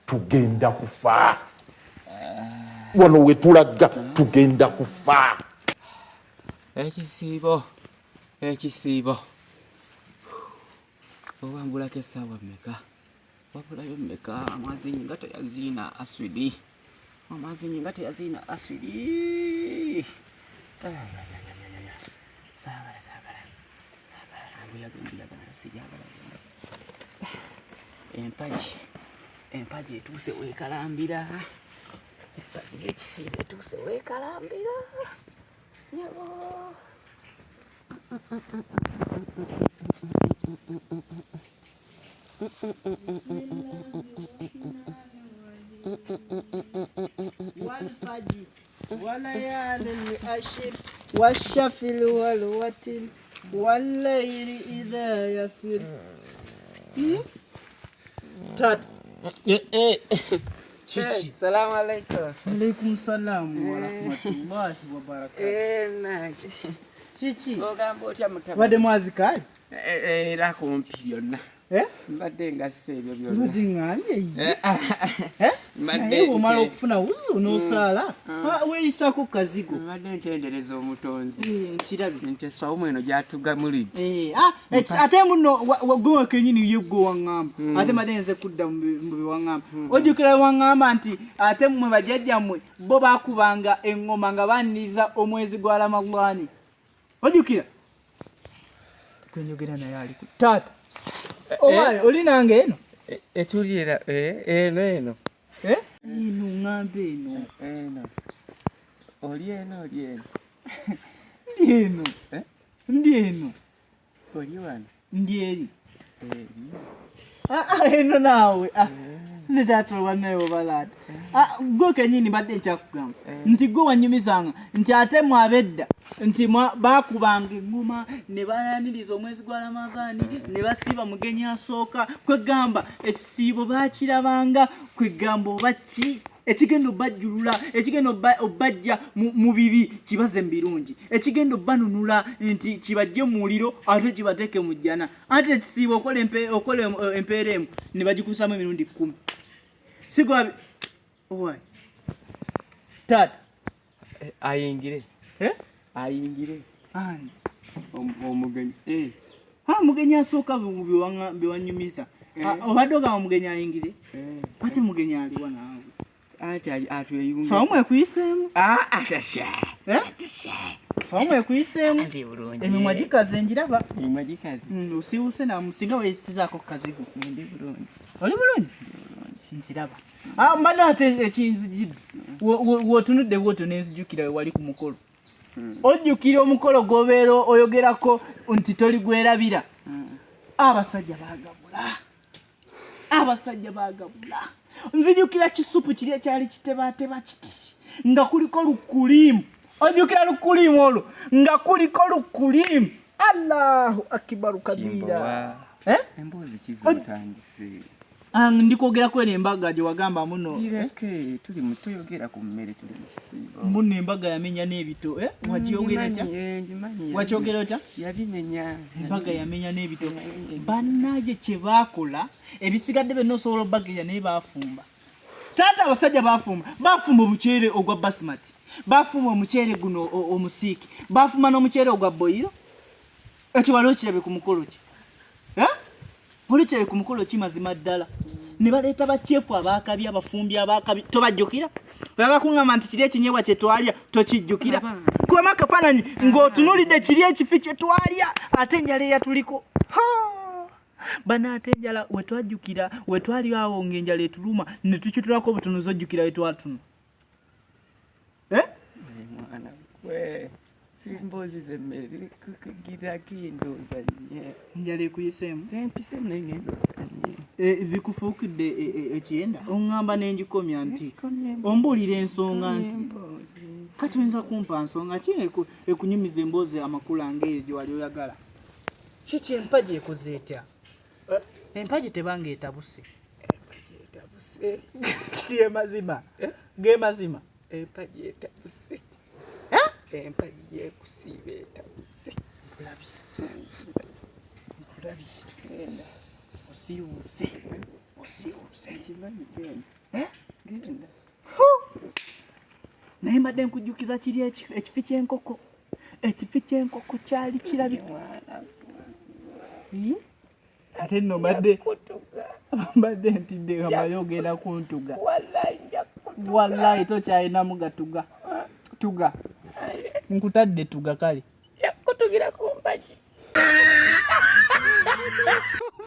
tugenda kufa wano wetulaga tugenda kufa ekisiibo owambulako essaawa mmeka wabulayo mmeka amazinyi nga teyaziina aswidi saagala empagi etuuse weekalambira empagi y'ekisiibo etuuse weekalambira yabo والفجر وليال العشر والشفع والوتر والليل إذا يسر تات Chichi. Salamu alaikum. Alaikum salam wa rahmatullahi wa barakatuh. Chichi. Ogamba otya mutaba. Wadde mwazi kali? Era kumpi byonna. Mbadde ngasse ebyo byonna. Mbadde ngambye. Mbadde omala okufuna wuzu n'osaala. Weeyisako kazigo. Mbadde ntendereza omutonzi. Nkirabye. Nti essawumu eno gyatugamulidde. Ate muno gwe kenyini ye gwe waŋŋamba. Ate mbadde nze kudda mu biwaŋŋamba. Ojjukira waŋŋamba nti ate mmwe bajjajjammwe bo baakubanga eŋŋoma nga baaniriza omwezi gwa Ramadani. Ojjukira? Kwenyogera naye ali ku taata. Owaye oli nange eno? Etuliera eno. Eno ŋŋambe eno. Oli eno. Ndi eno. Oli wano. Ndi eri. Eno naawe. Ne taata wannayo balaata. Gwe kenyini mbadde nkyakugamba nti gwe wanyumizanga nti ate mwabedda nti baakubanga eŋŋoma ne bayaniriza omwezi gwa Ramadani ne basiiba mugenyi asooka kwegamba ekisiibo baakirabanga kwegamba oba ki ekigenda obbajjulula ekigenda obbajja mu bibi kibaze mu birungi ekigenda obbanunula nti kibajje mu muliro ate kibateeke mu jjana ate ekisiibo okola empeera emu ne bagikusaamu emirundi 10 sigwabi owaye taata ayingire ani omugenyi mugenyi asooka bewanyumiza obadde ogamba omugenyi ayingire ate mugenyi aliwa naawe sawa mwekuyiseemu emimwa gikaze njiraba osiiwuse namusinga weeyisizaako kazigo oli bulungi nkiraba mbadde ate ekinzijidde wotunudde bwoto nenzijukira wewali ku mukolo ojjukira omukolo gw'obeera oyogerako nti toli gwerabira abasajja baagabula nzijukira kisupu kiri ekyali kitebaateba kiti nga kuliko lukulimu ojjukira lukulimu olwo nga kuliko lukulimu allahu akibaru kabira emboozi kizotandise ndikwogerako eno embaga gye wagamba muno tuyogera ku mmere tuli mu kisiibo muno embaga yamenya n'ebito wakyogera otya yabimenya embaga yamenya n'ebito bannaje kye baakola ebisigadde byonna osobola obbageya naye baafumba taata abasajja baafumba omuceere ogwa basimati baafumba omuceere guno omusiiki baafumba n'omuceere ogwa boyiro ekyo wali okirabe ku mukolo ki olekyabe ku mukolo ki mazima ddala ne baleeta bakyefu abaakabi abafumbi abaakabi tobajjukira oyagala kuŋŋamba nti kiri ekinyebwa kye twalya tokijjukira kubamu akafaananyi ng'otunulidde kiri ekifi kye twalya ate enjala eyatuliko banaate enjala wetwajjukira wetwali awo ng'enjala etuluma ne tukitulako obutunuzi ojjukira wetwatuna mwana gwe emboozi z'emmere girako endowooza nnyo enjala ekuyiseemu empiseemu naye ngendowooza nnyo bikufuukidde ekyenda oŋŋamba n'engikomya nti ombuulira ensonga nti kati oyinza kumpa nsonga ki ekunyumiza emboozi amakulu angeeyo gye wali oyagala kiki empagi ekoze etya empagi tebanga etabuse gemazima empagi etabuse empagi yekusiiba etabuse nkulabye osiiwuuse Genda. Naye mbadde nkujjukiza kiri ekifi ky'enkoko. Ekifi ky'enkoko kyali kirabika. Ate nno mbadde ntidde kamale ogenda kuntuga. Wallahi tokyalinamu gatuga. Tuga. Nkutadde tuga kale. Yakutugira ku mpagi.